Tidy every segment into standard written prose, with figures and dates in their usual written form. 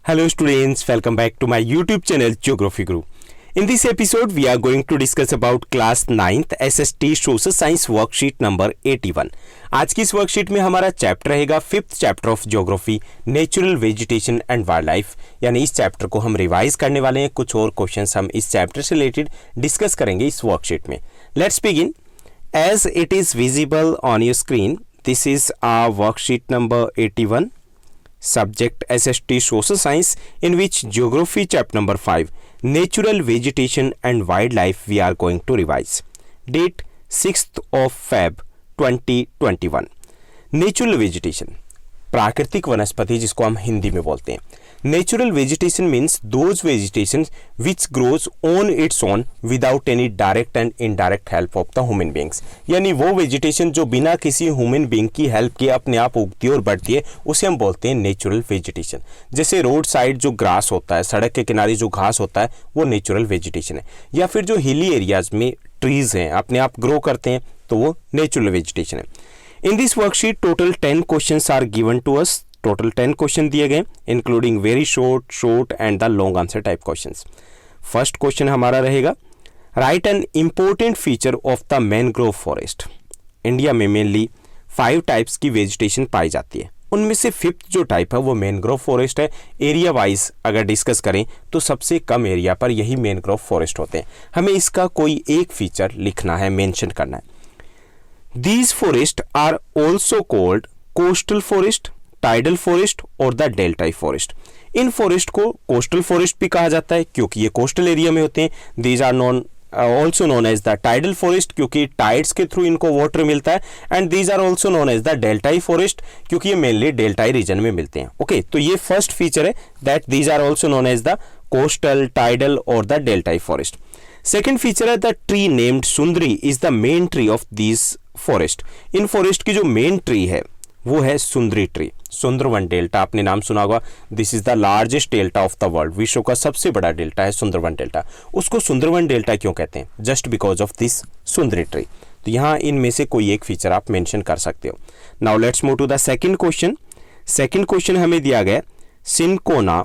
Hello students, welcome back to my YouTube channel Geography Guru. In this episode, we are going to discuss about class 9th SST Social Science worksheet number 81. आज की इस worksheet में हमारा chapter रहेगा 5th chapter of geography natural vegetation and wild life. यानी इस chapter को हम रिवाइज करने वाले हैं। कुछ और क्वेश्चंस हम इस चैप्टर से रिलेटेड डिस्कस करेंगे इस वर्कशीट में। Let's begin. As it is visible on your screen, this is our worksheet number 81. Subject SST Social Science, in which Geography chapter number 5 Natural Vegetation and Wildlife we are going to revise. Date 6th of Feb 2021. Natural Vegetation, प्राकृतिक वनस्पति जिसको हम हिंदी में बोलते हैं। Natural vegetation means those vegetation which grows on its own without any direct and indirect help of the human beings. यानी वो vegetation जो बिना किसी ह्यूमन बींग की हेल्प के अपने आप उगती है और बढ़ती है, उसे हम बोलते हैं नेचुरल वेजिटेशन। जैसे रोड साइड जो ग्रास होता है, सड़क के किनारे जो घास होता है, वो नेचुरल वेजिटेशन है। या फिर जो हिली एरियाज में ट्रीज हैं अपने आप ग्रो करते हैं, तो वो नेचुरल वेजिटेशन है। In this worksheet, total 10 questions are given to us. Total 10 question दिए गए, including very short and the long answer type questions. First question हमारा रहेगा, right an important feature of the mangrove forest. India में mainly 5 types की vegetation पाई जाती है। उनमें से 5th जो टाइप है वो मैनग्रोव फॉरेस्ट है। एरिया वाइज अगर डिस्कस करें तो सबसे कम एरिया पर यही मैनग्रोव फॉरेस्ट होते हैं। हमें इसका कोई एक फीचर लिखना है, मेंशन करना है। These forests are also called coastal forest, tidal forest और the delta forest. In forest को कोस्टल फॉरेस्ट भी कहा जाता है क्योंकि ये कोस्टल एरिया में होते हैं। These are also known as the tidal forest क्योंकि टाइड्स के थ्रू इनको वाटर मिलता है। And these are also known as the delta forest क्योंकि ये मेनली डेल्टाई रीजन में मिलते हैं। ओके, तो ये फर्स्ट फीचर है that these are also known as the coastal, tidal और the delta forest. Second feature है the tree named Sundari is the main tree of this forest. In forest की जो मेन ट्री है वो है सुंदरी tree. Sundarban delta आपने नाम सुना होगा। This is the largest delta of the world. विश्व का सबसे बड़ा डेल्टा है सुंदरवन डेल्टा। उसको सुंदरवन डेल्टा क्यों कहते हैं? Just because of this Sundari tree. तो यहाँ इनमें से कोई एक फीचर आप मेंशन कर सकते हो। Now let's move to the second question. Second question हमें दिया गया, cinchona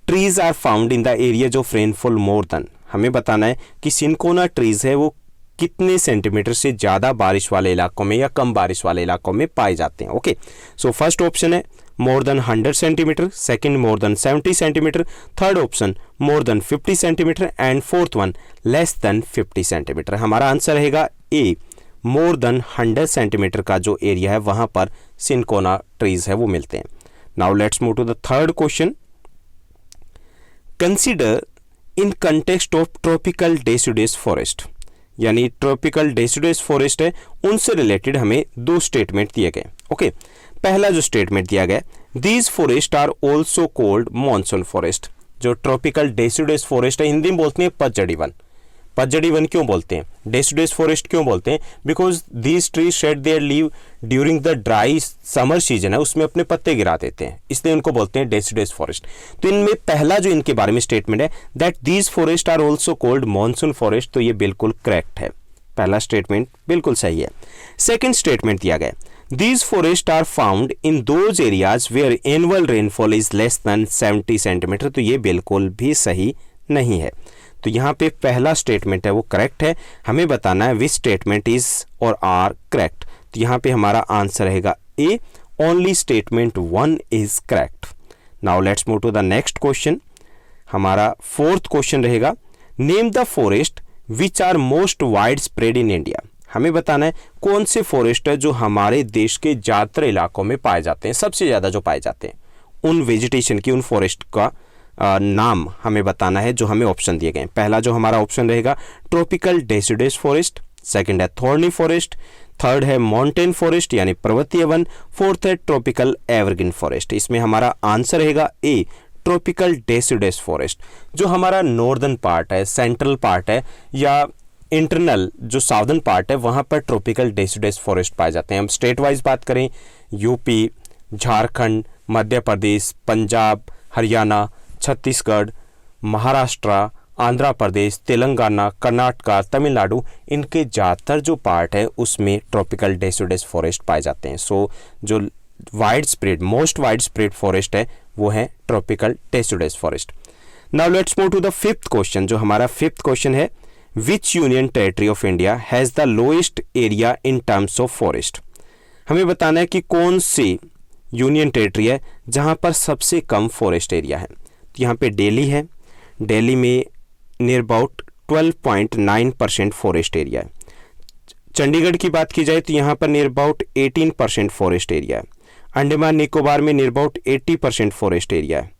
trees are found in the areas of rainfall more than. हमें बताना है कि सिनकोना ट्रीज है वो कितने सेंटीमीटर से ज़्यादा बारिश वाले इलाकों में या कम बारिश वाले इलाकों में पाए जाते हैं। ओके, सो फर्स्ट ऑप्शन है more than 100 centimetre, second more than 70 centimetre, third option more than 50 centimetre and fourth one less than 50 centimetre. हमारा आंसर रहेगा ए, मोर देन 100 सेंटीमीटर का जो एरिया है वहाँ पर सिनकोना ट्रीज है वो मिलते हैं। Now let's move to the third question. Consider in context of tropical deciduous forest. यानी ट्रॉपिकल डेसिडुअस फॉरेस्ट है, उनसे रिलेटेड हमें 2 स्टेटमेंट दिए गए। ओके, पहला जो स्टेटमेंट दिया गया, these forest are also called monsoon forest. जो ट्रॉपिकल डेसिडुअस फॉरेस्ट है, हिंदी में बोलते हैं पतझड़ी वन। पतझड़ी वन क्यों बोलते हैं, डेसिडुअस फॉरेस्ट क्यों बोलते हैं? Because these trees shade there leave during the dry summer season है, उसमें अपने पत्ते गिरा देते हैं, इसलिए उनको बोलते हैं डेसिडुअस फॉरेस्ट। तो इनमें पहला जो इनके बारे में स्टेटमेंट है that these forest are also called monsoon forest, तो ये बिल्कुल करेक्ट है। पहला स्टेटमेंट बिल्कुल सही है। सेकेंड स्टेटमेंट दिया गया, these forest are found in those areas where annual rainfall is less than 70 centimetre, तो ये बिल्कुल भी सही नहीं है। तो यहाँ पे पहला स्टेटमेंट है वो करेक्ट है। हमें बताना है which statement is or are correct. तो यहाँ पे हमारा आंसर रहेगा A, only statement 1 is correct. Now let's move to the next question. हमारा फोर्थ क्वेश्चन रहेगा, name the forest which are most wide spread in India. हमें बताना है कौन से फॉरेस्ट है जो हमारे देश के ज़्यादातर इलाकों में पाए जाते हैं, सबसे ज़्यादा जो पाए जाते हैं। उन वेजिटेशन की, उन फॉरेस्ट का नाम हमें बताना है जो हमें ऑप्शन दिए गए। पहला जो हमारा ऑप्शन रहेगा ट्रॉपिकल डेसिडुअस फॉरेस्ट, सेकंड है थॉर्नी फॉरेस्ट, थर्ड है माउंटेन फॉरेस्ट यानी पर्वतीय वन, फोर्थ है ट्रॉपिकल एवरग्रीन फॉरेस्ट। इसमें हमारा आंसर रहेगा ए, ट्रॉपिकल डेसिडुअस फॉरेस्ट। जो हमारा नॉर्दर्न पार्ट है, सेंट्रल पार्ट है या इंटरनल जो साउदर्न पार्ट है, वहाँ पर ट्रॉपिकल डेसिडुअस फॉरेस्ट पाए जाते हैं। हम स्टेट वाइज बात करें, यूपी, झारखंड, मध्य प्रदेश, पंजाब, हरियाणा, छत्तीसगढ़, महाराष्ट्र, आंध्र प्रदेश, तेलंगाना, कर्नाटका, तमिलनाडु, इनके ज़्यादातर जो पार्ट है उसमें ट्रॉपिकल डेसिडुअस फॉरेस्ट पाए जाते हैं। सो जो wide spread, most wide spread forest है वो है tropical deciduous forest. Now let's move to the fifth question. जो हमारा फिफ्थ क्वेश्चन है, which union territory of India has the lowest area in terms of forest. हमें बताना है कि कौन सी यूनियन टेरिटरी है जहाँ पर सबसे कम फॉरेस्ट एरिया है। तो यहाँ पे दिल्ली है, दिल्ली में नियर अबाउट 12.9% फॉरेस्ट एरिया है। चंडीगढ़ की बात की जाए तो यहाँ पर नियर अबाउट 18% फॉरेस्ट एरिया है। अंडमान निकोबार में नियर अबाउट 80% फॉरेस्ट एरिया है।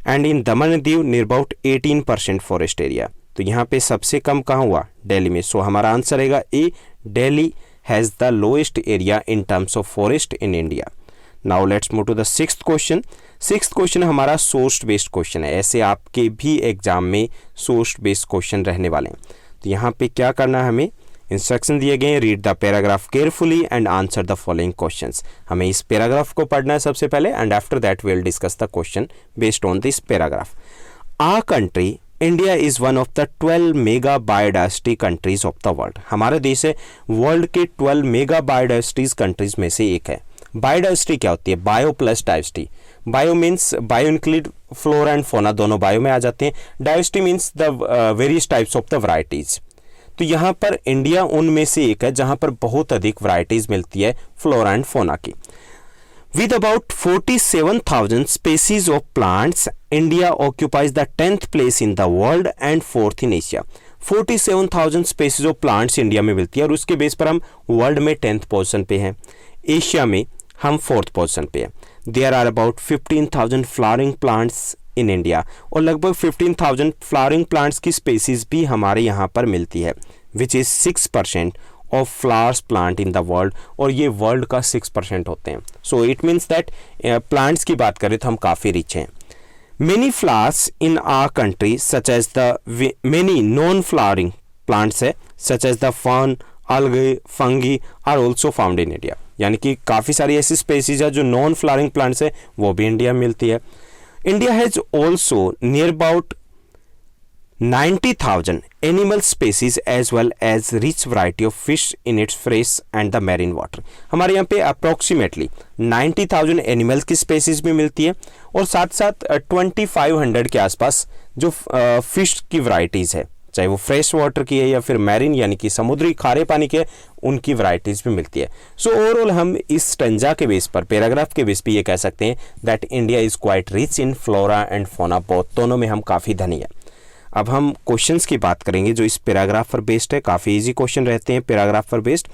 And in Daman and Diu near about 18% forest area. तो यहाँ पे सबसे कम कहाँ हुआ? दिल्ली में। सो हमारा आंसर रहेगा A, Delhi has the lowest area in terms of forest in India. Now let's move to the sixth question. Sixth question हमारा सोर्स बेस्ड क्वेश्चन है। ऐसे आपके भी एग्जाम में सोर्स बेस्ड क्वेश्चन रहने वाले हैं। तो यहाँ पे क्या करना है, हमें इंस्ट्रक्शन दिए गए हैं, read the paragraph carefully and answer the following questions. हमें इस पैराग्राफ को पढ़ना है सबसे पहले and after that we will discuss the question based on this paragraph. Our country India is one of the 12 mega biodiversity countries of the world. हमारा देश है वर्ल्ड के 12 मेगा बायोडाइवर्सिटीज कंट्रीज में से एक है। बायोडाइवर्सिटी क्या होती है? Bio plus diversity. Bio means bio include flora and फोना, दोनों बायो में आ जाते हैं। Diversity means the various types of the varieties. तो यहाँ पर इंडिया उनमें से एक है जहाँ पर बहुत अधिक वैरायटीज मिलती है फ्लोरा एंड फोना की। With about 47,000 species of plants, India occupies the 10th place in the world and 4th in Asia. 47,000 species of plants India में मिलती है और उसके बेस पर हम वर्ल्ड में 10th पोजीशन पे हैं, एशिया में हम 4th पोजीशन पे हैं। There are about 15,000 flowering plants in India और लगभग 15,000 flowering plants की species भी हमारे यहाँ पर मिलती है, which is 6% of flowers plant in the world, और ये वर्ल्ड का 6% होते हैं। So it means that plants की बात करें तो हम काफ़ी रिच हैं। Many flowers in our country such as the many non flowering plants है such as the fern, algae, fungi are also found in India. यानी कि काफ़ी सारी ऐसी स्पेसीज है जो नॉन फ्लावरिंग प्लांट्स है, वो भी इंडिया में मिलती है। India has also near about 90,000 animal species as well as rich variety of fish in its fresh and the marine water। हमारे यहाँ पे अप्रोक्सीमेटली 90,000 एनिमल्स की स्पेसीज भी मिलती है और साथ साथ 2500 के आसपास जो फिश की वैरायटीज़ है, चाहे वो फ्रेश वाटर की है या फिर मैरिन यानी कि समुद्री खारे पानी के, उनकी वैरायटीज़ भी मिलती है। सो ओवरऑल हम इस स्टैंजा के बेस पर, पैराग्राफ के बेस पे ये कह सकते हैं that India is quite rich in flora and फोना, बोथ दोनों में हम काफ़ी धनी है। अब हम क्वेश्चंस की बात करेंगे जो इस पैराग्राफ पर बेस्ड है। काफ़ी इजी क्वेश्चन रहते हैं पैराग्राफ पर बेस्ड।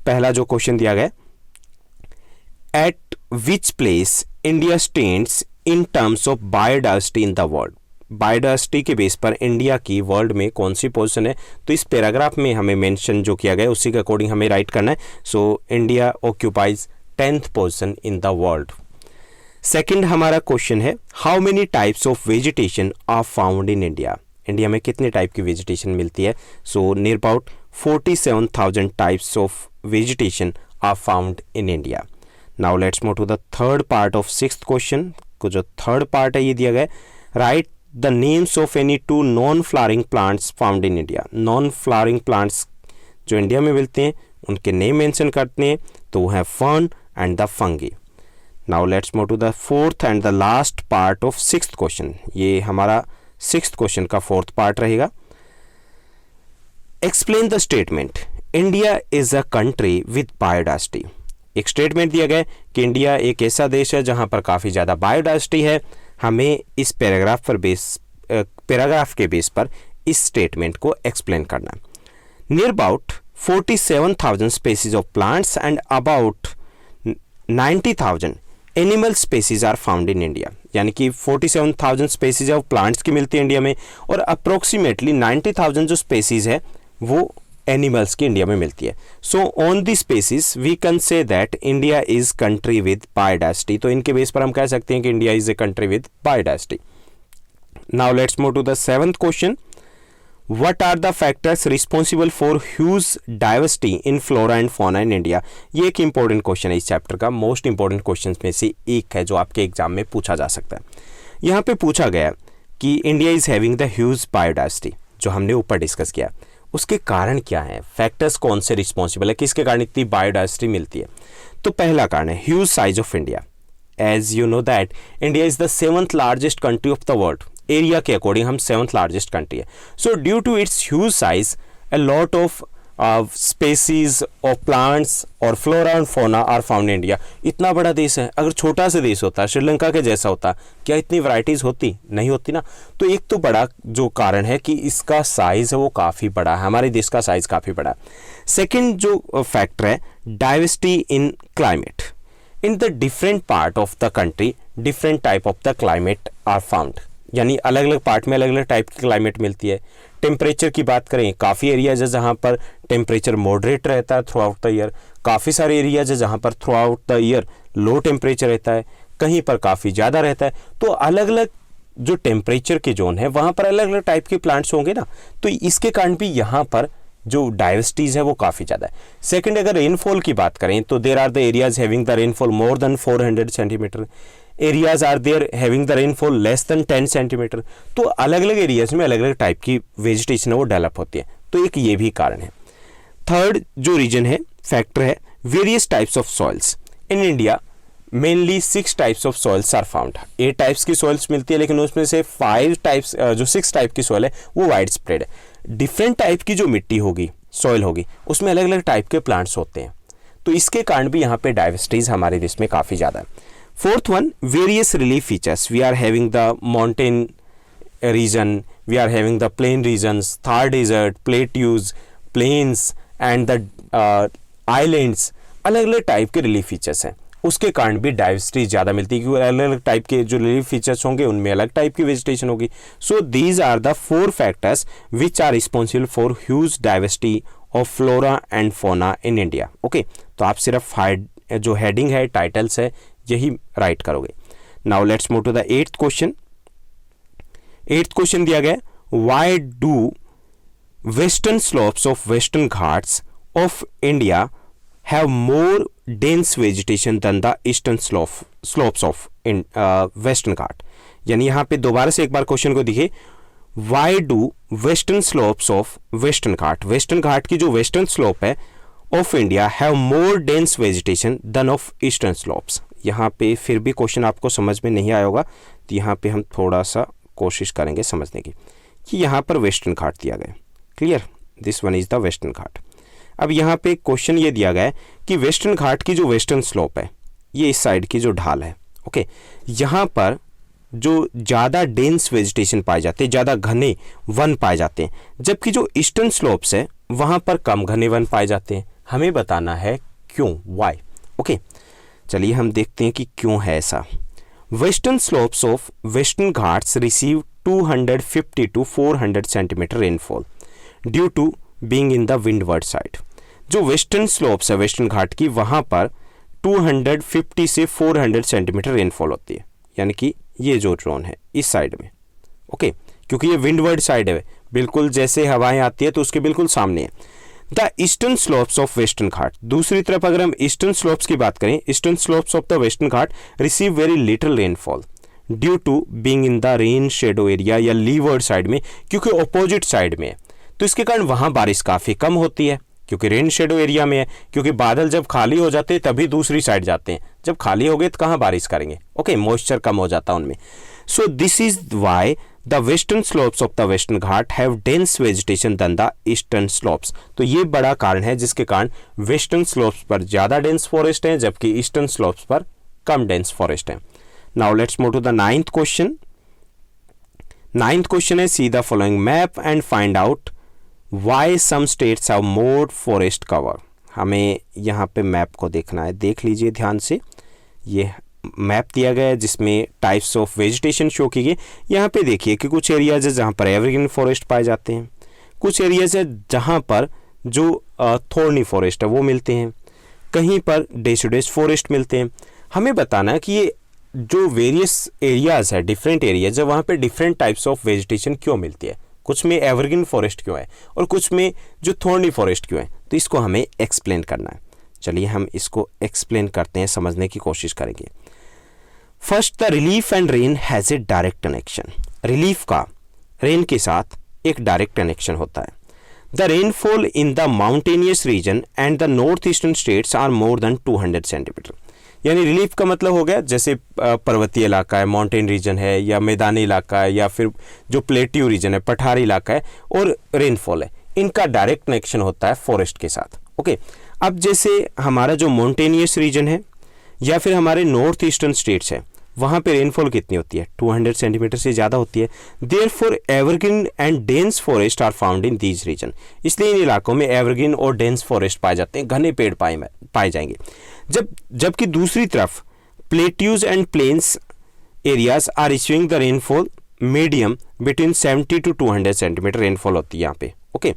पहला जो क्वेश्चन दिया गया, eight which place India stands in terms of biodiversity in the world. Biodiversity के बेस पर इंडिया की वर्ल्ड में कौन सी पोजीशन है, तो इस पैराग्राफ में हमें मेंशन जो किया गया उसी के अकॉर्डिंग हमें राइट करना है। So India occupies 10th position in the world. Second हमारा क्वेश्चन है, how many types of vegetation are found in India. India में कितने टाइप की वेजिटेशन मिलती है? So near about 47,000 types of vegetation are found in India. Now let's move to the third part of sixth question को। जो third part है ये दिया गया, write the names of any 2 non flowering plants found in India. Non flowering plants जो India में मिलते हैं उनके नेम मेंशन करते हैं, तो वो है fern and the fungi. Now let's move to the fourth and the last part of sixth question. ये हमारा सिक्स्थ क्वेश्चन का फोर्थ पार्ट रहेगा। Explain the statement, India is a country with biodiversity. एक स्टेटमेंट दिया गया कि India एक ऐसा देश है जहां पर काफ़ी ज़्यादा बायोडाइवर्सिटी है। हमें इस पैराग्राफ के बेस पर इस स्टेटमेंट को एक्सप्लेन करना। Near about 47,000 species of plants and about 90,000 animal species are found in India. यानी कि 47,000 स्पेसीज ऑफ प्लांट्स की मिलती है इंडिया में और अप्रोक्सीमेटली 90,000 जो स्पेसीज है वो एनिमल्स की इंडिया में मिलती है। So on the species we can say that India is country with biodiversity. तो इनके बेस पर हम कह सकते हैं कि India is a country with biodiversity. Now let's move to the seventh question, What are the factors responsible for huge diversity in flora and fauna in India? ये एक इंपॉर्टेंट क्वेश्चन है इस चैप्टर का, मोस्ट इंपॉर्टेंट क्वेश्चन में से एक है जो आपके एग्जाम में पूछा जा सकता है। यहाँ पे पूछा गया कि India is having the huge biodiversity, जो हमने ऊपर डिस्कस किया, उसके कारण क्या है, फैक्टर्स कौन से रिस्पॉन्सिबल है, किसके कारण इतनी बायोडाइवर्सिटी मिलती है। तो पहला कारण है huge size of India. As you know that India is the 7th largest country of the world. Area के अकॉर्डिंग हम 7th लार्जेस्ट कंट्री है। So due to its huge size a lot of species of plants और flora and fauna are found in India। इतना बड़ा देश है, अगर छोटा सा देश होता, श्रीलंका के जैसा होता, क्या इतनी वैरायटीज़ होती? नहीं होती ना। तो एक तो बड़ा जो कारण है कि इसका साइज़ है वो काफ़ी बड़ा है, हमारे देश का साइज़ काफ़ी बड़ा है। सेकेंड जो फैक्टर है, diversity in climate. In the different part of the country different type of the climate are found, यानी अलग अलग पार्ट में अलग अलग टाइप की क्लाइमेट मिलती है। टेम्परेचर की बात करें, काफ़ी एरियाज है जहाँ पर टेम्परेचर मॉडरेट रहता है थ्रू आउट द ईयर, काफ़ी सारे एरियाज है जहाँ पर through out the year low temperature रहता है, कहीं पर काफ़ी ज़्यादा रहता है। तो अलग अलग जो टेम्परेचर के जोन है वहाँ पर अलग अलग टाइप के प्लांट्स होंगे ना, तो इसके कारण भी यहाँ पर जो डाइवर्सिटीज़ है वो काफ़ी ज़्यादा है। सेकेंड, अगर रेनफॉल की बात करें तो there are the areas having the rainfall more than 400 centimetre, areas are there having the rainfall less than 10 centimetre. तो अलग अलग एरियाज में अलग अलग टाइप की वेजिटेशन है वो डेवलप होती है, तो एक ये भी कारण है। थर्ड जो रीजन है, फैक्टर है, various types of soils. In India mainly 6 types of soils are found. 8 types की सॉइल्स मिलती है, लेकिन उसमें से 5 टाइप्स जो 6 टाइप की सॉइल है वो वाइड स्प्रेड है। डिफरेंट टाइप की जो मिट्टी होगी, सॉइल होगी, उसमें अलग अलग टाइप के प्लांट्स होते हैं, तो इसके कारण भी यहाँ पे डाइवर्सिटीज हमारे देश में काफ़ी ज़्यादा है। Fourth one, various relief features. We are having the mountain region, we are having the plain regions, Thar desert, plateaus, plains and the islands. अलग अलग टाइप के रिलीफ फीचर्स हैं, उसके कारण भी डाइवर्सिटी ज़्यादा मिलती है, क्योंकि अलग अलग टाइप के जो रिलीफ फीचर्स होंगे उनमें अलग टाइप की वेजिटेशन होगी। So these are the 4 factors which are responsible for huge diversity of flora and fauna in India. Okay, तो आप सिर्फ जो हेडिंग है, टाइटल्स है, यही राइट करोगे। Now let's move to the 8th क्वेश्चन। 8th क्वेश्चन दिया गया, why do western slopes of western Ghats of India have more dense vegetation than the eastern slopes of western Ghat. यानी यहाँ पे दोबारा से एक बार क्वेश्चन को देखिए, why do western slopes of western Ghat, western Ghat की जो वेस्टर्न स्लोप है of India have more dense vegetation than of eastern slopes. यहाँ पे फिर भी क्वेश्चन आपको समझ में नहीं आया होगा, तो यहाँ पे हम थोड़ा सा कोशिश करेंगे समझने की कि यहाँ पर वेस्टर्न घाट दिया गया, clear, this one is the western Ghat. अब यहाँ पे क्वेश्चन ये दिया गया है कि वेस्टर्न घाट की जो वेस्टर्न स्लोप है, ये इस साइड की जो ढाल है, ओके, यहाँ पर जो ज़्यादा डेंस वेजिटेशन पाए जाते हैं, ज़्यादा घने वन पाए जाते हैं, जबकि जो ईस्टर्न स्लोप्स है वहाँ पर कम घने वन पाए जाते हैं। हमें बताना है क्यों, वाई। ओके, चलिए हम देखते हैं कि क्यों है ऐसा। Western slopes of western Ghats receive 250 to 400 centimetre rainfall due to being in the windward side. जो वेस्टर्न स्लोप्स है वेस्टर्न घाट की, वहाँ पर 250 से 400 सेंटीमीटर रेनफॉल होती है, यानी कि ये जो जोन है इस साइड में, ओके, क्योंकि ये विंडवर्ड साइड है, बिल्कुल जैसे हवाएं आती है तो उसके बिल्कुल सामने है। The eastern slopes of western Ghat, दूसरी तरफ अगर हम ईस्टर्न स्लोप्स की बात करें, eastern slopes of the western Ghat receive very little rainfall due to being in the rain shadow area या लीवर्ड साइड में, क्योंकि ऑपोजिट साइड में है, तो इसके कारण वहाँ बारिश काफ़ी कम होती है, क्योंकि रेन शेडो एरिया में है। क्योंकि बादल जब खाली हो जाते हैं तभी दूसरी साइड जाते हैं, जब खाली हो गए तो कहाँ बारिश करेंगे, ओके, मॉइस्चर कम हो जाता है उनमें। So this is why the western slopes of the western Ghat have dense vegetation than the eastern slopes. तो ये बड़ा कारण है जिसके कारण वेस्टर्न स्लोप्स पर ज़्यादा डेंस फॉरेस्ट है, जबकि ईस्टर्न स्लोप्स पर कम डेंस फॉरेस्ट है। Now let's move to the 9th क्वेश्चन। 9th क्वेश्चन है, see the following map and find out why some states have more forest cover. हमें यहाँ पे मैप को देखना है, देख लीजिए ध्यान से, ये मैप दिया गया है जिसमें टाइप्स ऑफ वेजिटेशन शो की गई। यहाँ पे देखिए कि कुछ एरियाज है जहाँ पर एवरग्रीन फॉरेस्ट पाए जाते हैं, कुछ एरियाज है जहाँ पर जो थॉर्नी फॉरेस्ट है वो मिलते हैं, कहीं पर डेसिडुअस फॉरेस्ट मिलते हैं। हमें बताना है कि ये जो वेरियस एरियाज है, डिफरेंट एरियाज है, वहाँ पे डिफरेंट टाइप्स ऑफ वेजिटेशन क्यों मिलती है, कुछ में एवरग्रीन फॉरेस्ट क्यों है और कुछ में जो थॉर्नी फॉरेस्ट क्यों है, तो इसको हमें एक्सप्लेन करना है। चलिए हम इसको एक्सप्लेन करते हैं, समझने की कोशिश करेंगे। First, the relief and rain has a direct connection. Relief का रेन के साथ एक डायरेक्ट कनेक्शन होता है। The rainfall in the mountainous region and the north eastern states are more than 200 centimetre. यानी रिलीफ का मतलब हो गया जैसे पर्वतीय इलाका है, माउंटेन रीजन है, या मैदानी इलाका है, या फिर जो प्लेट्यू रीजन है, पठारी इलाका है, और रेनफॉल है, इनका डायरेक्ट कनेक्शन होता है फॉरेस्ट के साथ। ओके, अब जैसे हमारा जो माउंटेनियस रीजन है या फिर हमारे नॉर्थ ईस्टर्न स्टेट्स हैं, वहाँ पे रेनफॉल कितनी होती है, 200 सेंटीमीटर से ज़्यादा होती है। Therefore evergreen and dense forest are found in these region, इसलिए इन इलाकों में एवरग्रीन और डेंस फॉरेस्ट पाए जाते हैं, घने पेड़ पाए जाएंगे। जबकि दूसरी तरफ plateaus and plains areas are receiving the rainfall medium between 70 to 200 centimetre rainfall होती है यहाँ पे। ओके,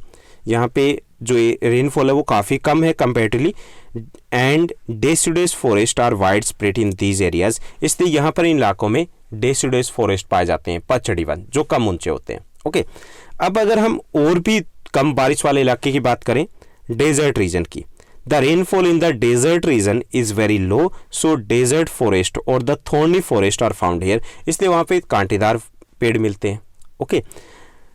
यहाँ पे जो रेनफॉल है वो काफ़ी कम है comparatively, and deciduous forest are wide spread in these areas, इसलिए यहाँ पर इन इलाकों में डेसिडुअस फॉरेस्ट पाए जाते हैं, पचड़ी वन, जो कम ऊंचे होते हैं। ओके, अब अगर हम और भी कम बारिश वाले इलाके की बात करें, डेजर्ट रीजन की, the rainfall in the desert region is very low, so desert forest और the thorny forest are found here, इसलिए वहाँ पे कांटेदार पेड़ मिलते हैं। Okay,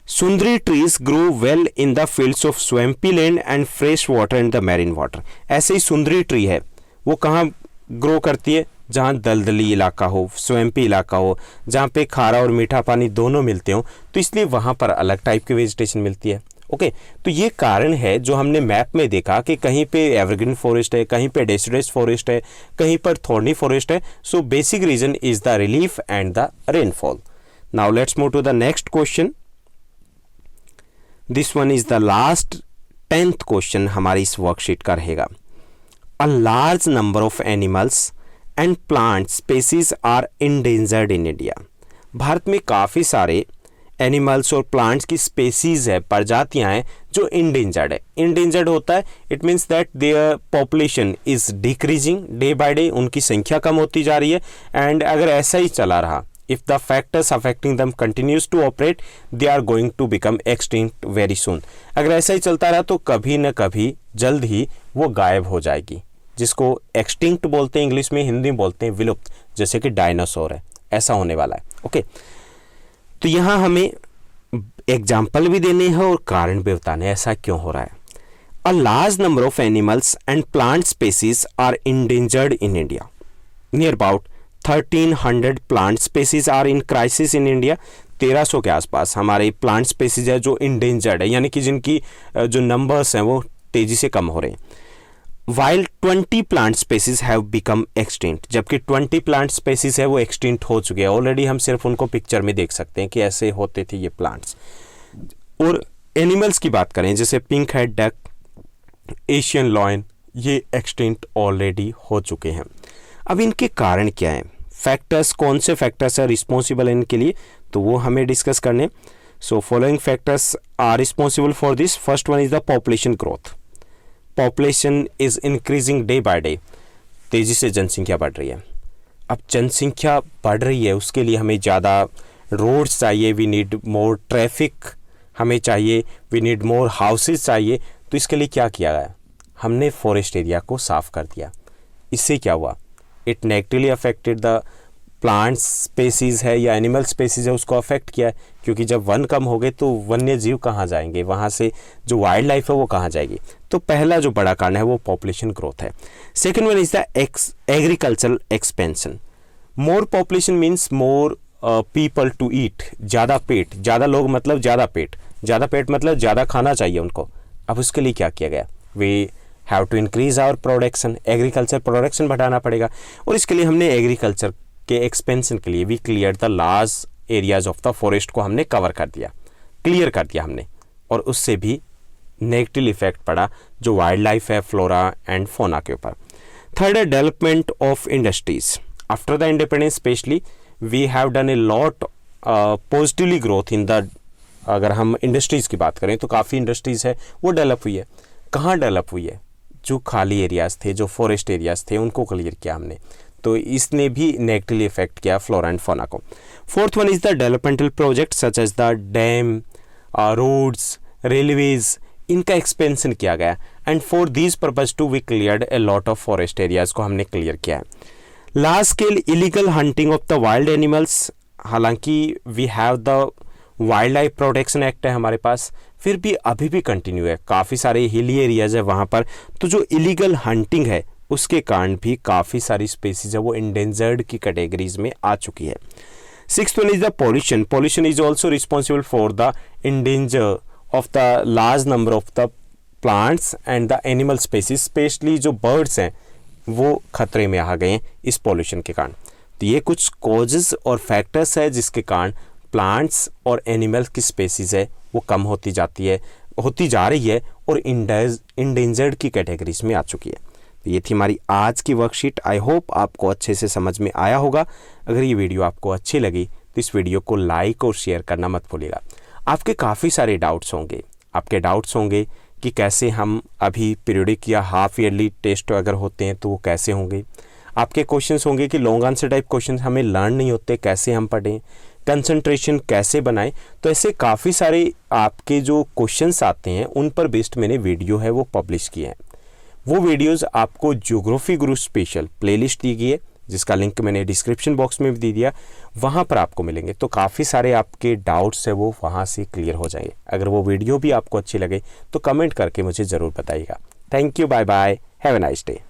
sundari trees grow well in the fields of swampy land and fresh water and the marine water. ऐसे ही सुंदरी ट्री है वो कहाँ ग्रो करती है, जहाँ दलदली इलाका हो, स्वैम्पी इलाका हो, जहाँ पे खारा और मीठा पानी दोनों मिलते हो, तो इसलिए वहाँ पर अलग टाइप की वेजिटेशन मिलती है। ओके, तो ये कारण है जो हमने मैप में देखा कि कहीं पे एवरग्रीन फॉरेस्ट है, कहीं पे डेसिडुअस फॉरेस्ट है, कहीं पर थॉर्नी फॉरेस्ट है। So basic reason is the relief and the rainfall. Now let's move to the next question. This one is the last 10th question हमारी इस वर्कशीट का रहेगा। A large number of animals and plant species are endangered in India. भारत में काफ़ी सारे animals और plants की स्पेसीज है, प्रजातियां हैं जो इंडेंजर्ड है। इंडेंजर्ड होता है, it means that their population is decreasing day by day, उनकी संख्या कम होती जा रही है। एंड अगर ऐसा ही चला रहा, if the factors affecting them continues to operate, they are going to become extinct very soon। अगर ऐसा ही चलता रहा तो कभी न कभी जल्द ही वो गायब हो जाएगी, जिसको एक्सटिंक्ट बोलते हैं इंग्लिश में, हिंदी में बोलते हैं विलुप्त, जैसे कि डायनासोर है, ऐसा होने वाला है। ओके, तो यहाँ हमें एग्जाम्पल भी देने हैं और कारण भी बताने हैं ऐसा क्यों हो रहा है। A large number of animals and plant species are endangered in India. Near about 1300 plant species are in crisis in India. 1300 के आसपास हमारे प्लांट स्पेसीज है जो इंडेंजर्ड है, यानी कि जिनकी जो नंबर्स हैं वो तेजी से कम हो रहे हैं। While 20 plant species have become extinct, जबकि 20 प्लांट स्पेसीज है वो एक्सटिंक्ट हो चुके हैं ऑलरेडी। हम सिर्फ उनको पिक्चर में देख सकते हैं कि ऐसे होते थे ये प्लांट्स। और एनिमल्स की बात करें, जैसे pink head duck, Asian lion, ये एक्सटिंक्ट ऑलरेडी हो चुके हैं। अब इनके कारण क्या हैं, फैक्टर्स, कौन से फैक्टर्स है रिस्पॉन्सिबल है इनके लिए, तो वो हमें डिस्कस करने। So following factors are responsible for this. First one is the population growth. Population is increasing day by day, तेज़ी से जनसंख्या बढ़ रही है। अब जनसंख्या बढ़ रही है, उसके लिए हमें ज़्यादा रोड्स चाहिए, वी नीड मोर ट्रैफिक हमें चाहिए, वी नीड मोर हाउसेज चाहिए। तो इसके लिए क्या किया गया, हमने फॉरेस्ट एरिया को साफ कर दिया। इससे क्या हुआ, it negatively affected the plant species है या एनिमल स्पेसीज है, उसको अफेक्ट किया है, क्योंकि जब वन कम हो गए तो वन्य जीव कहाँ जाएंगे, वहाँ से जो वाइल्ड लाइफ है वो कहाँ जाएगी। तो पहला जो बड़ा कारण है वो पॉपुलेशन ग्रोथ है। Second one is the agricultural expansion. More population means more people to eat, ज़्यादा पेट, ज़्यादा लोग मतलब ज़्यादा पेट, ज़्यादा पेट मतलब ज़्यादा खाना चाहिए उनको। अब उसके लिए क्या किया गया, we have to increase our production, agriculture production बढ़ाना पड़ेगा। और इसके लिए हमने एग्रीकल्चर के एक्सपेंशन के लिए we clear the large areas of the forest को हमने कवर कर दिया, क्लियर कर दिया हमने, और उससे भी नेगेटिव इफेक्ट पड़ा जो वाइल्ड लाइफ है, फ्लोरा एंड फोना के ऊपर। थर्ड है development of industries. After the independence specially we have done a lot positively growth in the, अगर हम इंडस्ट्रीज़ की बात करें तो काफ़ी इंडस्ट्रीज़ है वो डेवलप हुई है। कहाँ डेवलप हुई है, जो खाली एरियाज़ थे, जो फॉरेस्ट एरियाज़ थे, उनको क्लियर किया हमने, तो इसने भी नेगेटिवली इफेक्ट किया फ्लोरा एंड फौना को। Fourth one is the developmental project such as the dam, roads, railways, इनका एक्सपेंशन किया गया। And for this purpose to we cleared a lot of forest areas को हमने क्लियर किया है। Large scale illegal hunting of the wild animals, हालांकि we have the wildlife protection act है हमारे पास, फिर भी अभी भी कंटिन्यू है, काफ़ी सारे हिली एरियाज है वहाँ पर, तो जो इलीगल हंटिंग है उसके कारण भी काफ़ी सारी स्पेसीज है वो इंडेंजर्ड की कैटेगरीज में आ चुकी है। Sixth one is the pollution. Pollution is also responsible for the endanger of the large number of the plants and the animal species. Specially जो बर्ड्स हैं वो खतरे में आ गए हैं इस पॉल्यूशन के कारण। तो ये कुछ कॉजेज और फैक्टर्स है जिसके कारण प्लांट्स और एनिमल्स की स्पेसीज है वो कम होती जा रही है और इंडेंजर्ड की कैटेगरीज में आ चुकी है। तो ये थी हमारी आज की वर्कशीट। आई होप आपको अच्छे से समझ में आया होगा। अगर ये वीडियो आपको अच्छी लगी तो इस वीडियो को लाइक और शेयर करना मत भूलिएगा। आपके काफ़ी सारे डाउट्स होंगे। आपके डाउट्स होंगे कि कैसे हम अभी पीरियडिक या हाफ ईयरली टेस्ट अगर होते हैं तो वो कैसे होंगे। आपके क्वेश्चंस होंगे कि लॉन्ग आंसर टाइप क्वेश्चंस हमें लर्न नहीं होते, कैसे हम पढ़ें, कंसंट्रेशन कैसे बनाएं। तो ऐसे काफ़ी सारे आपके जो क्वेश्चंस आते हैं उन पर बेस्ड मैंने वीडियो है वो पब्लिश किए हैं। वो वीडियोस आपको ज्योग्राफी गुरु स्पेशल प्लेलिस्ट दी गई है जिसका लिंक मैंने डिस्क्रिप्शन बॉक्स में भी दे दिया, वहाँ पर आपको मिलेंगे। तो काफ़ी सारे आपके डाउट्स है वो वहाँ से क्लियर हो जाएंगे। अगर वो वीडियो भी आपको अच्छी लगे तो कमेंट करके मुझे ज़रूर बताइएगा। Thank you, bye bye, have a nice day.